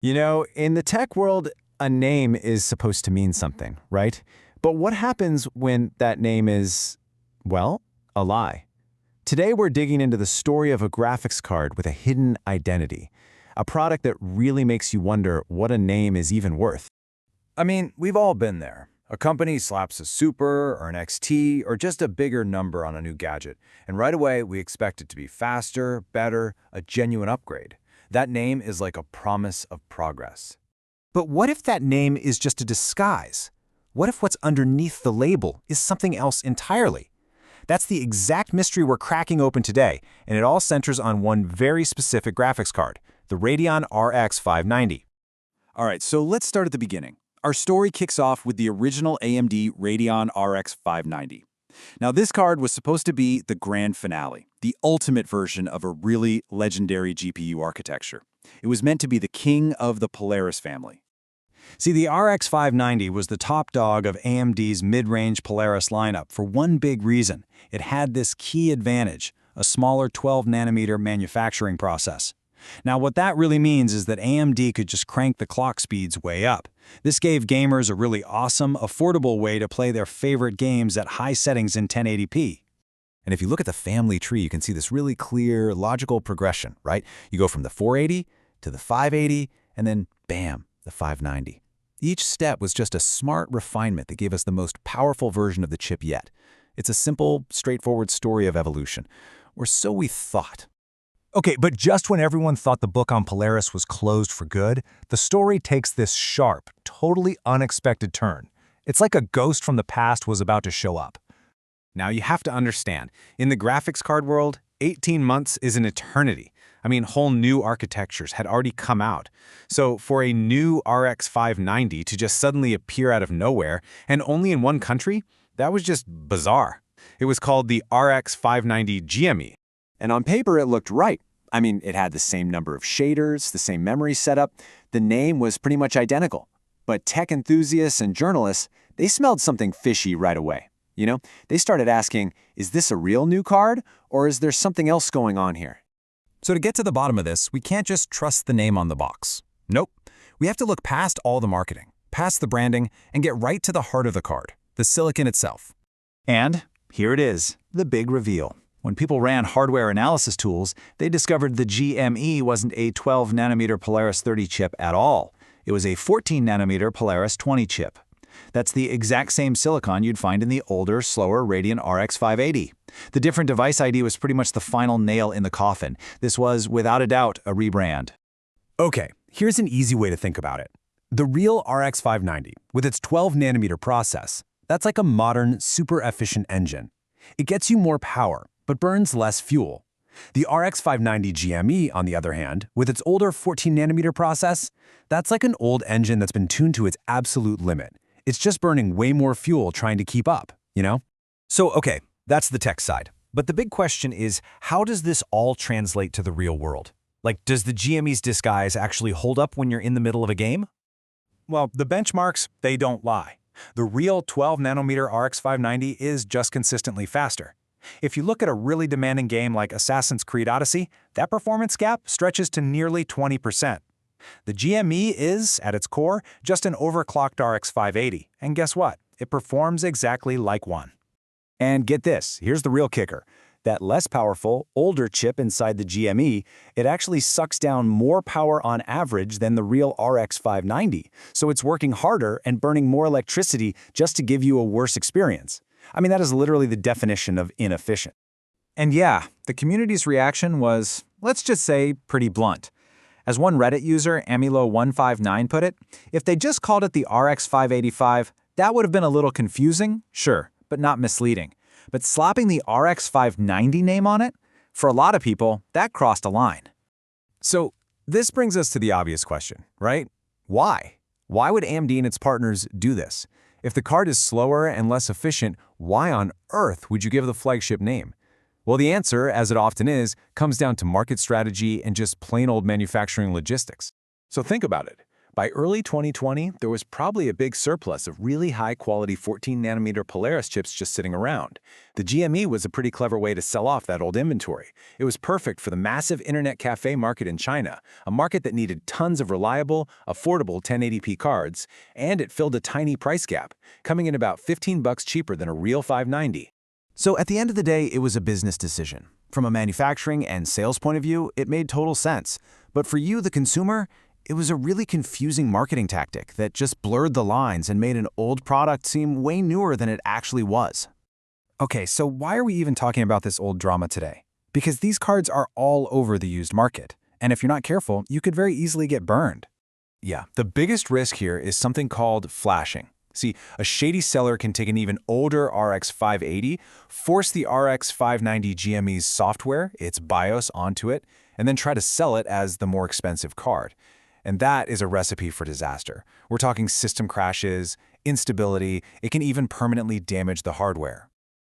In the tech world, a name is supposed to mean something, right? But what happens when that name is, well, a lie? Today we're digging into the story of a graphics card with a hidden identity, a product that really makes you wonder what a name is even worth. I mean, we've all been there. A company slaps a Super or an XT or just a bigger number on a new gadget, and right away we expect it to be faster, better, a genuine upgrade. That name is like a promise of progress. But what if that name is just a disguise? What if what's underneath the label is something else entirely? That's the exact mystery we're cracking open today, and it all centers on one very specific graphics card, the Radeon RX590. All right, so let's start at the beginning. Our story kicks off with the original AMD Radeon RX 590. Now, this card was supposed to be the grand finale, the ultimate version of a really legendary GPU architecture. It was meant to be the king of the Polaris family. See, the RX 590 was the top dog of AMD's mid-range Polaris lineup for one big reason. It had this key advantage, a smaller 12-nanometer manufacturing process. Now, what that really means is that AMD could just crank the clock speeds way up. This gave gamers a really awesome, affordable way to play their favorite games at high settings in 1080p. And if you look at the family tree, you can see this really clear, logical progression, right? You go from the 480 to the 580, and then bam, the 590. Each step was just a smart refinement that gave us the most powerful version of the chip yet. It's a simple, straightforward story of evolution, or so we thought. Okay, but just when everyone thought the book on Polaris was closed for good, the story takes this sharp, totally unexpected turn. It's like a ghost from the past was about to show up. Now you have to understand, in the graphics card world, 18 months is an eternity. I mean, whole new architectures had already come out. So for a new RX 590 to just suddenly appear out of nowhere, and only in one country, that was just bizarre. It was called the RX 590 GME. And on paper, it looked right. I mean, it had the same number of shaders, the same memory setup. The name was pretty much identical. But tech enthusiasts and journalists, they smelled something fishy right away. They started asking, is this a real new card, or is there something else going on here? So to get to the bottom of this, we can't just trust the name on the box. Nope. We have to look past all the marketing, past the branding, and get right to the heart of the card, the silicon itself. And here it is, the big reveal. When people ran hardware analysis tools, they discovered the GME wasn't a 12-nanometer Polaris 30 chip at all. It was a 14-nanometer Polaris 20 chip. That's the exact same silicon you'd find in the older, slower Radeon RX 580. The different device ID was pretty much the final nail in the coffin. This was, without a doubt, a rebrand. Okay, here's an easy way to think about it. The real RX 590, with its 12-nanometer process, that's like a modern, super efficient engine. It gets you more power, but burns less fuel. The RX 590 GME, on the other hand, with its older 14-nanometer process, that's like an old engine that's been tuned to its absolute limit. It's just burning way more fuel trying to keep up, So, okay, that's the tech side. But the big question is, how does this all translate to the real world? Like, does the GME's disguise actually hold up when you're in the middle of a game? Well, the benchmarks, they don't lie. The real 12-nanometer RX 590 is just consistently faster. If you look at a really demanding game like Assassin's Creed Odyssey, that performance gap stretches to nearly 20%. The GME is, at its core, just an overclocked RX 580, and guess what? It performs exactly like one. And get this, here's the real kicker. That less powerful, older chip inside the GME, it actually sucks down more power on average than the real RX 590, so it's working harder and burning more electricity just to give you a worse experience. I mean, that is literally the definition of inefficient. And yeah, the community's reaction was, let's just say, pretty blunt. As one Reddit user, Amilo159, put it, if they just called it the RX 585, that would have been a little confusing, sure, but not misleading. But slapping the RX 590 name on it? For a lot of people, that crossed a line. So this brings us to the obvious question, right? Why? Why would AMD and its partners do this? If the card is slower and less efficient, why on earth would you give the flagship name? Well, the answer, as it often is, comes down to market strategy and just plain old manufacturing logistics. So think about it. By early 2020, there was probably a big surplus of really high-quality 14-nanometer Polaris chips just sitting around. The GME was a pretty clever way to sell off that old inventory. It was perfect for the massive internet cafe market in China, a market that needed tons of reliable, affordable 1080p cards, and it filled a tiny price gap, coming in about $15 cheaper than a real 590. So at the end of the day, it was a business decision. From a manufacturing and sales point of view, it made total sense. But for you, the consumer, it was a really confusing marketing tactic that just blurred the lines and made an old product seem way newer than it actually was. Okay, so why are we even talking about this old drama today? Because these cards are all over the used market, and if you're not careful, you could very easily get burned. Yeah, the biggest risk here is something called flashing. See, a shady seller can take an even older RX580, force the RX590 GME's software, its BIOS, onto it, and then try to sell it as the more expensive card. And that is a recipe for disaster. We're talking system crashes, instability, it can even permanently damage the hardware.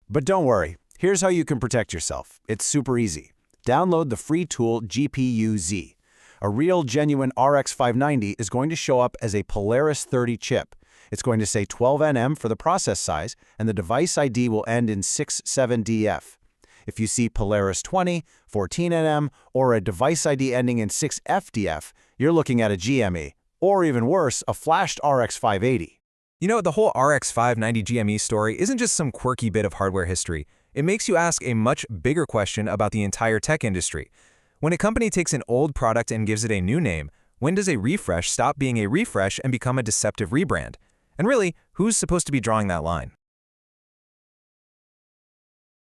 But don't worry, here's how you can protect yourself. It's super easy. Download the free tool GPU-Z. A real, genuine RX590 is going to show up as a Polaris 30 chip. It's going to say 12nm for the process size, and the device ID will end in 67DF. If you see Polaris 20, 14nm, or a device ID ending in 6FDF, you're looking at a GME, or even worse, a flashed RX580. You know, the whole RX590 GME story isn't just some quirky bit of hardware history. It makes you ask a much bigger question about the entire tech industry. When a company takes an old product and gives it a new name, when does a refresh stop being a refresh and become a deceptive rebrand? And really, who's supposed to be drawing that line?